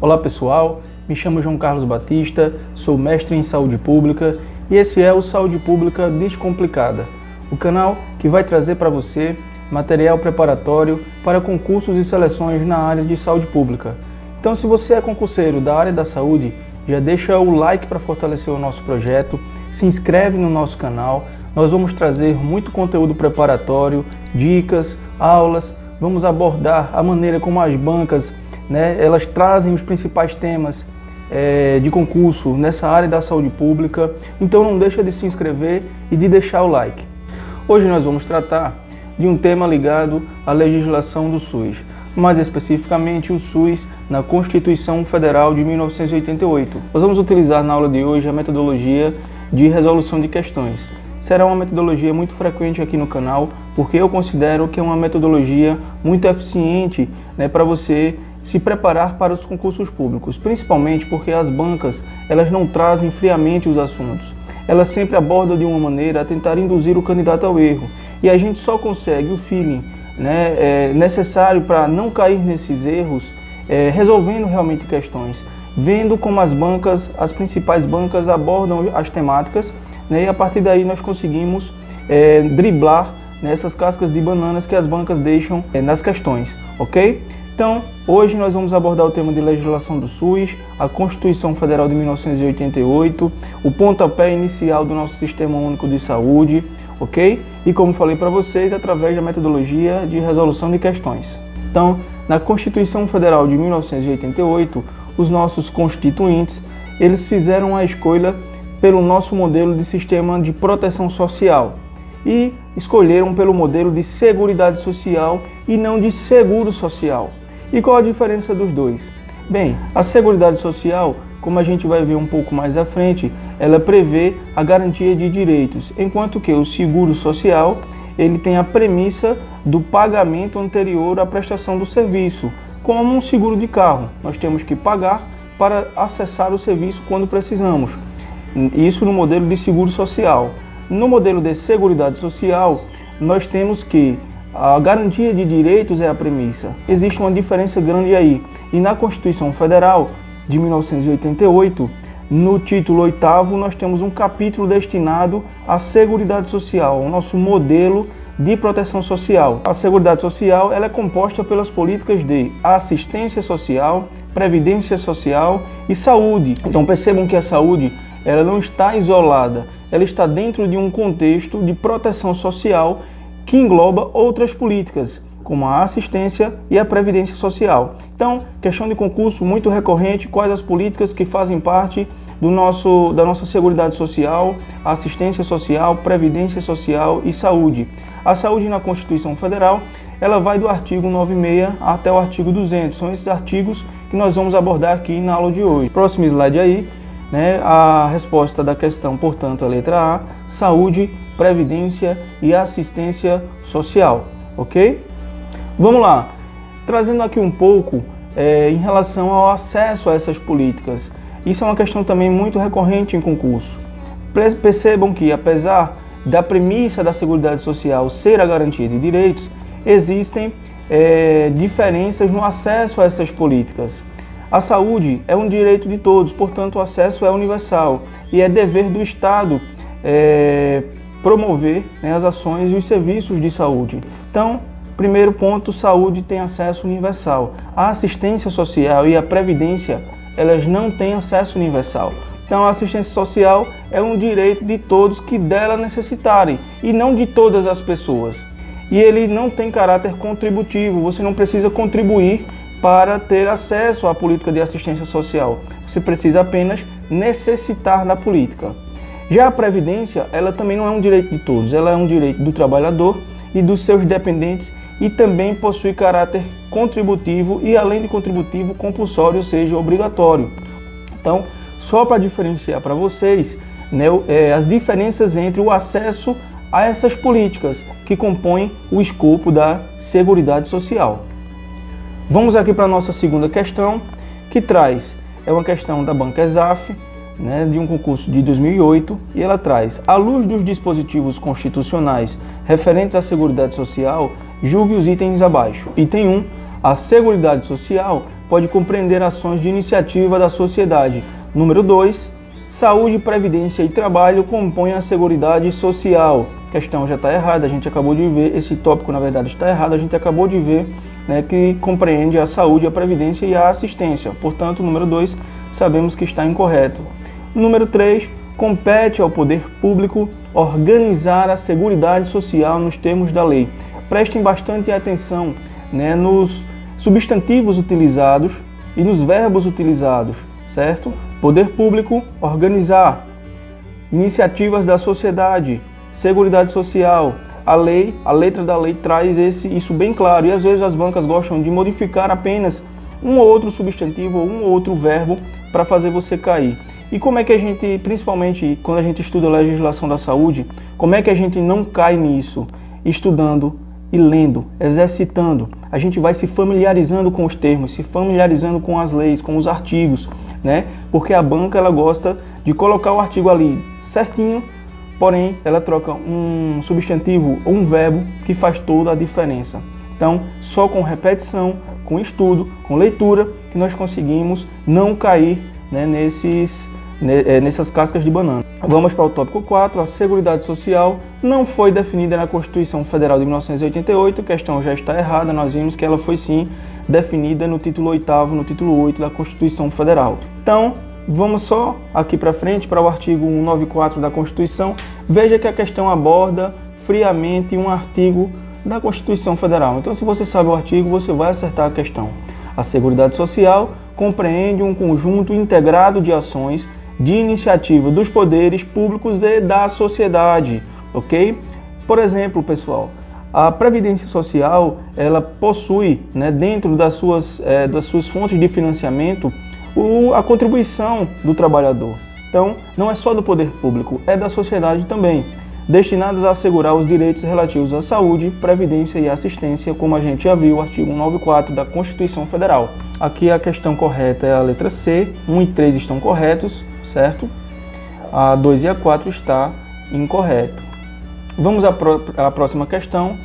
Olá pessoal, me chamo João Carlos Batista, sou mestre em Saúde Pública e esse é o Saúde Pública Descomplicada, o canal que vai trazer para você material preparatório para concursos e seleções na área de saúde pública. Então, se você é concurseiro da área da saúde, já deixa o like para fortalecer o nosso projeto, se inscreve no nosso canal, nós vamos trazer muito conteúdo preparatório, dicas, aulas, vamos abordar a maneira como as bancas, elas trazem os principais temas de concurso nessa área da saúde pública, então não deixa de se inscrever e de deixar o like. Hoje nós vamos tratar de um tema ligado à legislação do SUS, mais especificamente o SUS na Constituição Federal de 1988. Nós vamos utilizar na aula de hoje a metodologia de resolução de questões. Será uma metodologia muito frequente aqui no canal, porque eu considero que é uma metodologia muito eficiente para você se preparar para os concursos públicos, principalmente porque as bancas elas não trazem friamente os assuntos. Elas sempre abordam de uma maneira a tentar induzir o candidato ao erro. E a gente só consegue o feeling necessário para não cair nesses erros, resolvendo realmente questões, vendo como as principais bancas abordam as temáticas, e a partir daí nós conseguimos driblar essas cascas de bananas que as bancas deixam nas questões, ok? Então, hoje nós vamos abordar o tema de legislação do SUS, a Constituição Federal de 1988, o pontapé inicial do nosso Sistema Único de Saúde, ok? E como falei para vocês, através da metodologia de resolução de questões. Então, na Constituição Federal de 1988, os nossos constituintes, eles fizeram a escolha pelo nosso modelo de sistema de proteção social e escolheram pelo modelo de seguridade social e não de seguro social. E qual a diferença dos dois? Bem, a seguridade social, como a gente vai ver um pouco mais à frente, ela prevê a garantia de direitos, enquanto que o seguro social, ele tem a premissa do pagamento anterior à prestação do serviço, como um seguro de carro. Nós temos que pagar para acessar o serviço quando precisamos. Isso no modelo de seguro social. No modelo de seguridade social, nós temos que a garantia de direitos é a premissa. Existe uma diferença grande aí. E na Constituição Federal de 1988, no título 8º, nós temos um capítulo destinado à Seguridade Social, o nosso modelo de proteção social. A Seguridade Social ela é composta pelas políticas de assistência social, previdência social e saúde. Então percebam que a saúde ela não está isolada, ela está dentro de um contexto de proteção social que engloba outras políticas, como a assistência e a previdência social. Então, questão de concurso muito recorrente, quais as políticas que fazem parte da nossa seguridade social, assistência social, previdência social e saúde. A saúde na Constituição Federal, ela vai do artigo 96 até o artigo 200. São esses artigos que nós vamos abordar aqui na aula de hoje. Próximo slide aí, a resposta da questão, portanto, a letra A, saúde, previdência e assistência social, ok? Vamos lá, trazendo aqui um pouco em relação ao acesso a essas políticas. Isso é uma questão também muito recorrente em concurso. Percebam que, apesar da premissa da Seguridade Social ser a garantia de direitos, existem diferenças no acesso a essas políticas. A saúde é um direito de todos, portanto o acesso é universal e é dever do Estado promover as ações e os serviços de saúde. Então, primeiro ponto, saúde tem acesso universal. A assistência social e a previdência, elas não têm acesso universal. Então a assistência social é um direito de todos que dela necessitarem e não de todas as pessoas. E ele não tem caráter contributivo, você não precisa contribuir para ter acesso à política de assistência social. Você precisa apenas necessitar da política. Já a previdência, ela também não é um direito de todos, ela é um direito do trabalhador e dos seus dependentes e também possui caráter contributivo e, além de contributivo, compulsório, ou seja, obrigatório. Então, só para diferenciar para vocês as diferenças entre o acesso a essas políticas que compõem o escopo da Seguridade Social. Vamos aqui para a nossa segunda questão, que é uma questão da banca ESAF, de um concurso de 2008, e ela traz: à luz dos dispositivos constitucionais referentes à Seguridade Social, julgue os itens abaixo. Item 1. A Seguridade Social pode compreender ações de iniciativa da sociedade. Número 2, saúde, previdência e trabalho compõem a Seguridade Social. A questão já está errada, a gente acabou de ver, esse tópico na verdade está errado, a gente acabou de ver, né, que compreende a saúde, a previdência e a assistência. Portanto, número 2, sabemos que está incorreto. Número 3, compete ao poder público organizar a Seguridade Social nos termos da lei. Prestem bastante atenção, né, nos substantivos utilizados e nos verbos utilizados, certo? Poder público, organizar. Iniciativas da sociedade, Seguridade Social. A lei, a letra da lei traz isso bem claro. E às vezes as bancas gostam de modificar apenas um ou outro substantivo ou um ou outro verbo para fazer você cair. E como é que a gente, principalmente quando a gente estuda a legislação da saúde, como é que a gente não cai nisso? Estudando e lendo, exercitando. A gente vai se familiarizando com os termos, se familiarizando com as leis, com os artigos, né? Porque a banca ela gosta de colocar o artigo ali certinho, porém ela troca um substantivo ou um verbo que faz toda a diferença. Então, só com repetição, com estudo, com leitura, que nós conseguimos não cair, né, nessas cascas de banana. Vamos para o tópico 4, a Seguridade Social não foi definida na Constituição Federal de 1988, a questão já está errada, nós vimos que ela foi sim definida no título 8º, no título 8 da Constituição Federal. Então, vamos só aqui para frente para o artigo 194 da Constituição, veja que a questão aborda friamente um artigo da Constituição Federal. Então, se você sabe o artigo, você vai acertar a questão. A Seguridade Social compreende um conjunto integrado de ações de iniciativa dos poderes públicos e da sociedade, ok? Por exemplo, pessoal, a Previdência Social, ela possui, né, dentro das suas fontes de financiamento, a contribuição do trabalhador. Então, não é só do poder público, é da sociedade também, destinadas a assegurar os direitos relativos à saúde, previdência e assistência, como a gente já viu, o artigo 194 da Constituição Federal. Aqui a questão correta é a letra C, 1 e 3 estão corretos, certo? A 2 e a 4 está incorreto. Vamos à próxima questão.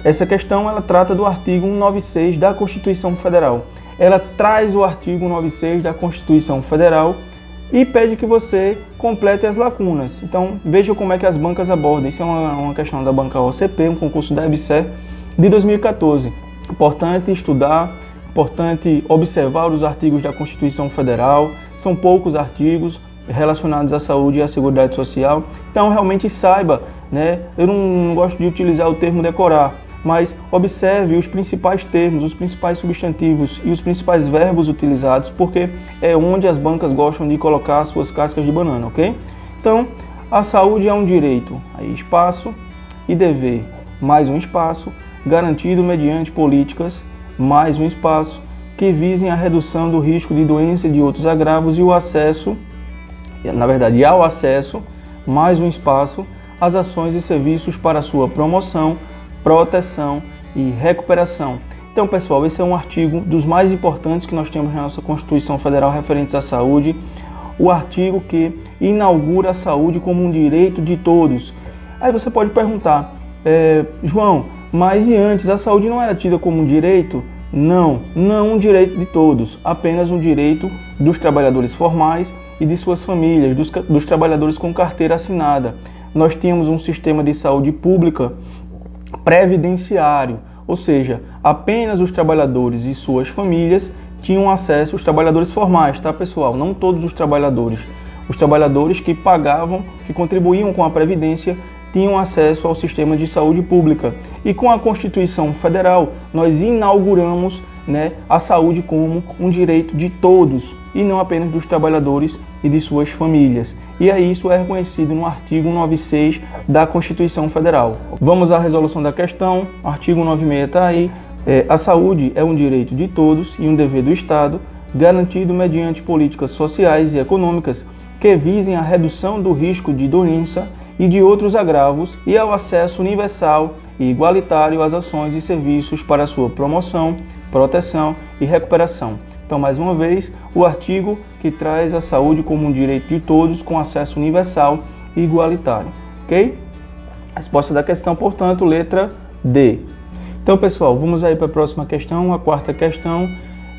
Essa questão ela trata do artigo 196 da Constituição Federal. Ela traz o artigo 196 da Constituição Federal e pede que você complete as lacunas. Então, veja como é que as bancas abordam. Isso é uma questão da banca OCP, um concurso da EBSER de 2014. Importante estudar, importante observar os artigos da Constituição Federal. São poucos artigos relacionados à saúde e à seguridade social. Então, realmente saiba, né? Eu não gosto de utilizar o termo decorar, mas observe os principais termos, os principais substantivos e os principais verbos utilizados, porque é onde as bancas gostam de colocar as suas cascas de banana, ok? Então, a saúde é um direito, aí espaço e dever, mais um espaço, garantido mediante políticas, mais um espaço, que visem a redução do risco de doença e de outros agravos e o acesso, na verdade, ao acesso, mais um espaço, às ações e serviços para sua promoção, proteção e recuperação. Então, pessoal, esse é um artigo dos mais importantes que nós temos na nossa Constituição Federal referentes à saúde, o artigo que inaugura a saúde como um direito de todos. Aí você pode perguntar, João, mas e antes a saúde não era tida como um direito? Não, não um direito de todos, apenas um direito dos trabalhadores formais e de suas famílias, dos trabalhadores com carteira assinada. Nós tínhamos um sistema de saúde pública previdenciário, ou seja, apenas os trabalhadores e suas famílias tinham acesso, os trabalhadores formais, tá, pessoal? Não todos os trabalhadores que pagavam, que contribuíam com a Previdência, tinham acesso ao sistema de saúde pública. E com a Constituição Federal, nós inauguramos, né, a saúde como um direito de todos, e não apenas dos trabalhadores e de suas famílias. E aí isso é reconhecido no artigo 196 da Constituição Federal. Vamos à resolução da questão, o artigo 196 está aí. A saúde é um direito de todos e um dever do Estado, garantido mediante políticas sociais e econômicas que visem a redução do risco de doença e de outros agravos e ao acesso universal e igualitário às ações e serviços para sua promoção, proteção e recuperação. Então, mais uma vez, o artigo que traz a saúde como um direito de todos com acesso universal e igualitário, ok? Resposta da questão, portanto, letra D. Então, pessoal, vamos aí para a próxima questão, a quarta questão.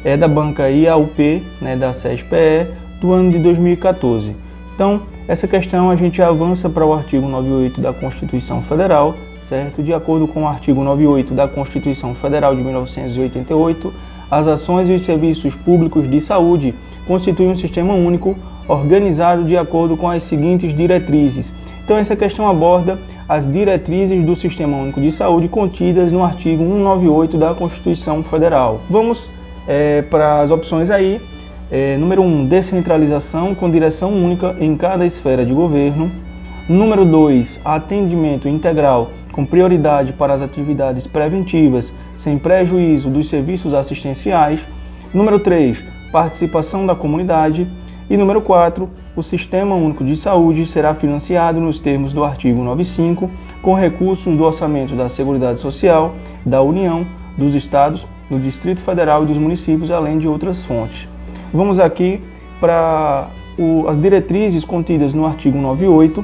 é da banca IAUP, né, da SESPE, do ano de 2014. Então, essa questão a gente avança para o artigo 98 da Constituição Federal, certo? De acordo com o artigo 98 da Constituição Federal de 1988, as ações e os serviços públicos de saúde constituem um sistema único organizado de acordo com as seguintes diretrizes. Então, essa questão aborda as diretrizes do Sistema Único de Saúde contidas no artigo 198 da Constituição Federal. Vamos para as opções aí. Número 1, descentralização com direção única em cada esfera de governo. Número 2, atendimento integral com prioridade para as atividades preventivas, sem prejuízo dos serviços assistenciais. Número 3, participação da comunidade. E número 4, o Sistema Único de Saúde será financiado nos termos do artigo 95, com recursos do orçamento da Seguridade Social, da União, dos Estados, do Distrito Federal e dos municípios, além de outras fontes. Vamos aqui para as diretrizes contidas no artigo 98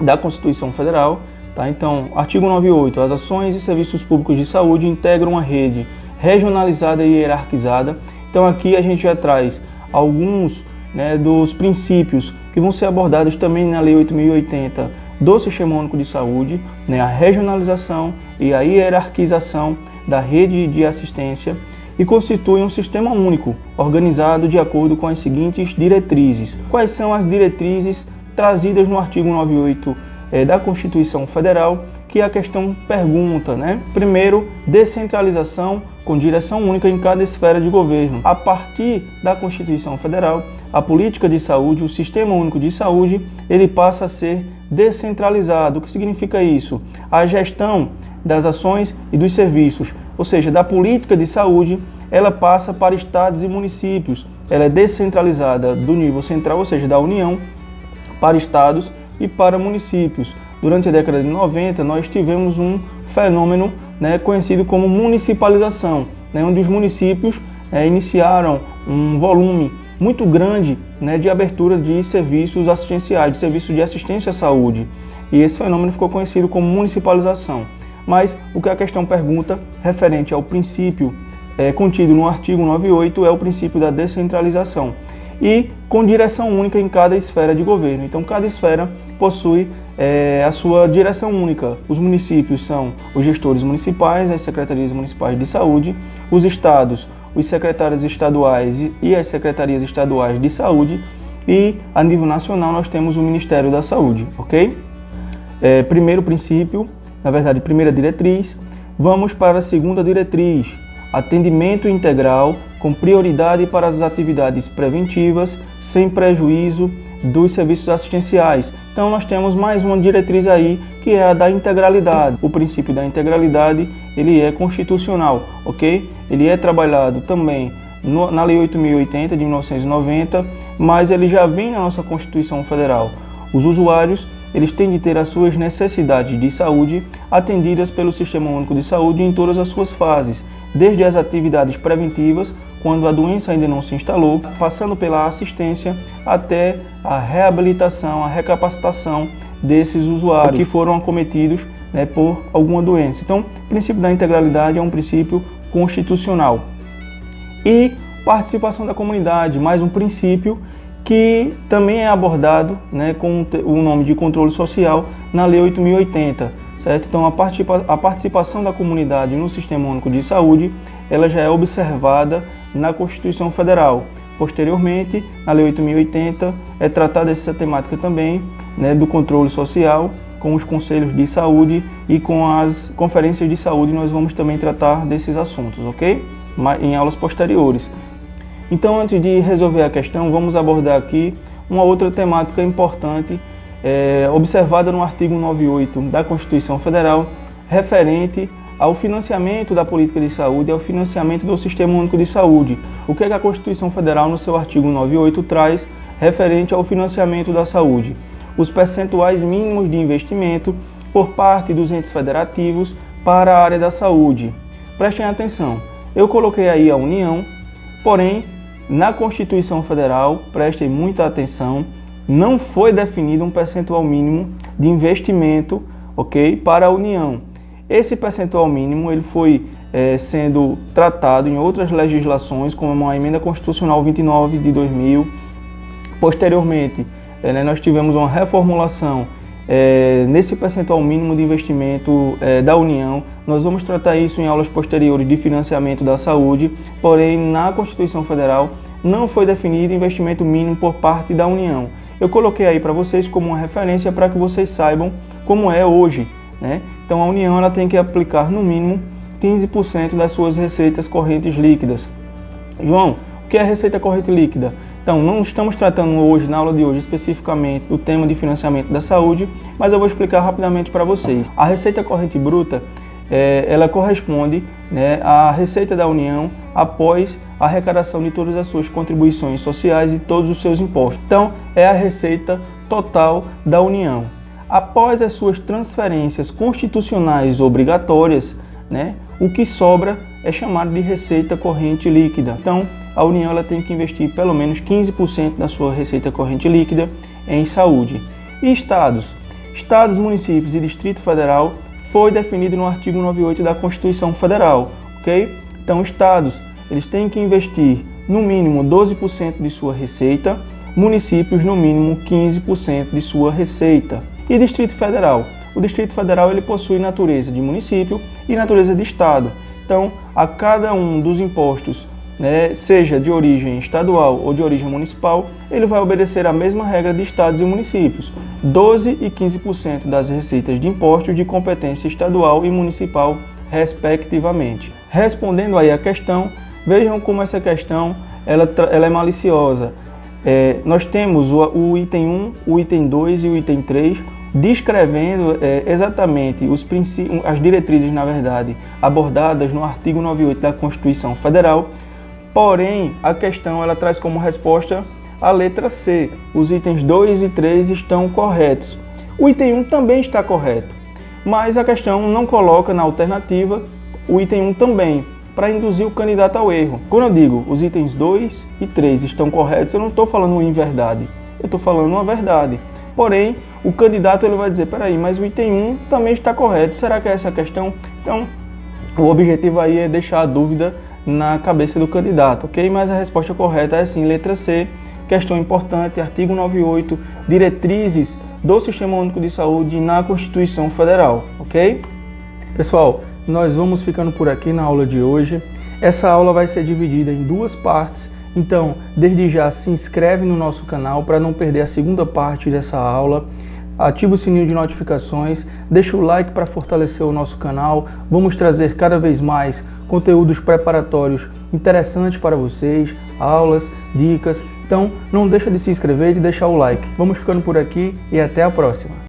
da Constituição Federal. Tá? Então, artigo 98, as ações e serviços públicos de saúde integram uma rede regionalizada e hierarquizada. Então, aqui a gente já traz alguns dos princípios que vão ser abordados também na Lei 8.080 do Sistema Único de Saúde, a regionalização e a hierarquização da rede de assistência, e constitui um sistema único, organizado de acordo com as seguintes diretrizes. Quais são as diretrizes trazidas no artigo 98 da Constituição Federal, que a questão pergunta, Primeiro, descentralização com direção única em cada esfera de governo. A partir da Constituição Federal, a política de saúde, o Sistema Único de Saúde, ele passa a ser descentralizado. O que significa isso? A gestão das ações e dos serviços, ou seja, da política de saúde, ela passa para estados e municípios. Ela é descentralizada do nível central, ou seja, da União, para estados e para municípios. Durante a década de 90, nós tivemos um fenômeno conhecido como municipalização, onde os municípios iniciaram um volume muito grande de abertura de serviços assistenciais, de serviços de assistência à saúde. E esse fenômeno ficou conhecido como municipalização. Mas o que a questão pergunta, referente ao princípio contido no artigo 98, é o princípio da descentralização. E com direção única em cada esfera de governo. Então, cada esfera possui a sua direção única. Os municípios são os gestores municipais, as secretarias municipais de saúde, os estados, os secretários estaduais e as secretarias estaduais de saúde, e a nível nacional nós temos o Ministério da Saúde, ok? Primeiro princípio, na verdade, primeira diretriz. Vamos para a segunda diretriz, atendimento integral com prioridade para as atividades preventivas, sem prejuízo dos serviços assistenciais. Então nós temos mais uma diretriz aí, que é a da integralidade. O princípio da integralidade, ele é constitucional, ok? Ele é trabalhado também na Lei 8.080 de 1990, mas ele já vem na nossa Constituição Federal. Os usuários, eles têm de ter as suas necessidades de saúde atendidas pelo Sistema Único de Saúde em todas as suas fases, desde as atividades preventivas, quando a doença ainda não se instalou, passando pela assistência até a reabilitação, a recapacitação desses usuários que foram acometidos por alguma doença. Então, o princípio da integralidade é um princípio constitucional. E participação da comunidade, mais um princípio que também é abordado com o nome de controle social na Lei 8.080, certo? Então, a participação da comunidade no Sistema Único de Saúde, ela já é observada na Constituição Federal. Posteriormente, na Lei 8.080, é tratada essa temática também do controle social, com os conselhos de saúde e com as conferências de saúde. Nós vamos também tratar desses assuntos, ok? Em aulas posteriores. Então, antes de resolver a questão, vamos abordar aqui uma outra temática importante, observada no artigo 98 da Constituição Federal, referente ao financiamento da política de saúde e ao financiamento do Sistema Único de Saúde. O que a Constituição Federal, no seu artigo 98, traz referente ao financiamento da saúde? Os percentuais mínimos de investimento por parte dos entes federativos para a área da saúde. Prestem atenção, eu coloquei aí a União, porém, na Constituição Federal, prestem muita atenção, não foi definido um percentual mínimo de investimento, ok, para a União. Esse percentual mínimo ele foi sendo tratado em outras legislações, como a Emenda Constitucional 29 de 2000. Posteriormente, nós tivemos uma reformulação nesse percentual mínimo de investimento da União. Nós vamos tratar isso em aulas posteriores de financiamento da saúde, porém na Constituição Federal não foi definido investimento mínimo por parte da União. Eu coloquei aí para vocês como uma referência para que vocês saibam como é hoje, né? Então a União ela tem que aplicar no mínimo 15% das suas receitas correntes líquidas. João, o que é receita corrente líquida? Então, não estamos tratando hoje, na aula de hoje, especificamente do tema de financiamento da saúde, mas eu vou explicar rapidamente para vocês. A receita corrente bruta, ela corresponde, né, à receita da União após a arrecadação de todas as suas contribuições sociais e todos os seus impostos. Então, é a receita total da União. Após as suas transferências constitucionais obrigatórias, né, o que sobra é chamado de receita corrente líquida. Então, a União ela tem que investir pelo menos 15% da sua receita corrente líquida em saúde. E estados? Estados, municípios e Distrito Federal foi definido no artigo 98 da Constituição Federal, ok? Então, estados, eles têm que investir no mínimo 12% de sua receita, municípios no mínimo 15% de sua receita. E Distrito Federal? O Distrito Federal ele possui natureza de município e natureza de estado. Então, a cada um dos impostos, né, seja de origem estadual ou de origem municipal, ele vai obedecer a mesma regra de estados e municípios, 12% e 15% das receitas de impostos de competência estadual e municipal, respectivamente. Respondendo aí a questão, vejam como essa questão ela é maliciosa. Nós temos o item 1, o item 2 e o item 3, descrevendo exatamente as diretrizes, na verdade, abordadas no artigo 98 da Constituição Federal. Porém, a questão ela traz como resposta a letra C. Os itens 2 e 3 estão corretos. O item 1 também está correto, mas a questão não coloca na alternativa o item 1 também, para induzir o candidato ao erro. Quando eu digo os itens 2 e 3 estão corretos, eu não estou falando em verdade, eu estou falando uma verdade. Porém, o candidato ele vai dizer, peraí, mas o item 1 também está correto, será que é essa a questão? Então, o objetivo aí é deixar a dúvida na cabeça do candidato, ok? Mas a resposta correta é sim, letra C, questão importante, artigo 98, diretrizes do Sistema Único de Saúde na Constituição Federal, ok? Pessoal, nós vamos ficando por aqui na aula de hoje. Essa aula vai ser dividida em duas partes, então desde já se inscreve no nosso canal para não perder a segunda parte dessa aula. Ativa o sininho de notificações, deixa o like para fortalecer o nosso canal. Vamos trazer cada vez mais conteúdos preparatórios interessantes para vocês, aulas, dicas. Então não deixa de se inscrever e de deixar o like. Vamos ficando por aqui e até a próxima.